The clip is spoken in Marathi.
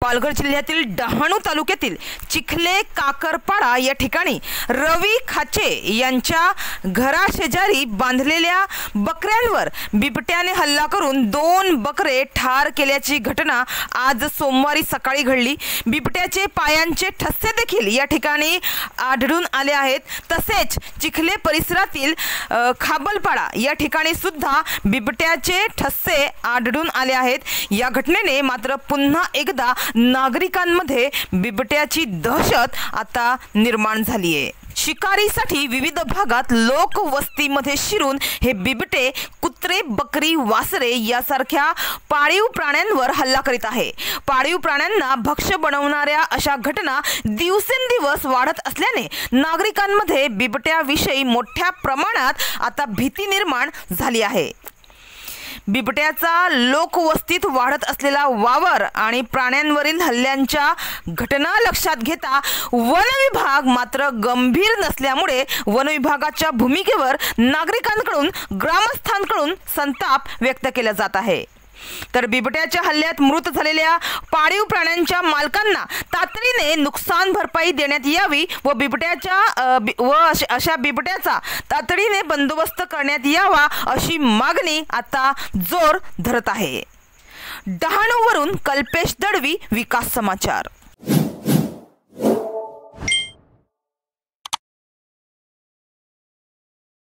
पालघर जिल्ह्यातील डहाणू तालुक्यातील चिखले काकरपाडा या ठिकाणी रवी खाचे यांच्या घराशेजारी बांधलेल्या बकऱ्यांवर बिबट्याने हल्ला करून 2 बकरे ठार केल्याची घटना आज सोमवारी सकाळी घडली। बिबट्याचे पायांचे ठसे देखील या ठिकाणी आढळून आले आहेत। तसेच चिखले परिसरातील खाबलपाडा या ठिकाणी सुद्धा बिबट्याचे ठसे आढळून आले आहेत। या घटनेने मात्र पुन्हा एकदा नागरिकांमध्ये बिबट्याची दहशत आता निर्माण झाली आहे। शिकारीसाठी विविध भागात लोकवस्तीमध्ये शिरून हे बिबटे कुत्रे, बकरी, वासरे यासारख्या पाळीव प्राण्यांवर हल्ला करीत आहे। पाळीव प्राण्यांना भक्ष्य बनवणाऱ्या अशा घटना दिवसेंदिवस वाढत असल्याने नागरिकांमध्ये बिबट्याविषयी मोठ्या प्रमाणात आता भीती निर्माण झाली आहे। बिबट्याचा लोकवस्तीत वाढत असलेला वावर आणि प्राण्यांवरील हल्ल्यांच्या घटना लक्षात घेता वन विभाग मात्र गंभीर नसल्यामुळे वन विभागाच्या भूमिकेवर नागरिकांकडून, ग्रामस्थांकडून संताप व्यक्त केला जात आहे। तर बिबट्याच्या हल्ल्यात मृत झालेल्या पाळीव प्राण्यांच्या मालकांना तातडीने नुकसान भरपाई देण्यात यावी व अशा बिबट्याचा तातडीने बंदोबस्त करण्यात यावा अशी मागणी आता जोर धरत आहे। डहाणूवरून कल्पेश दळवी, विकास समाचार।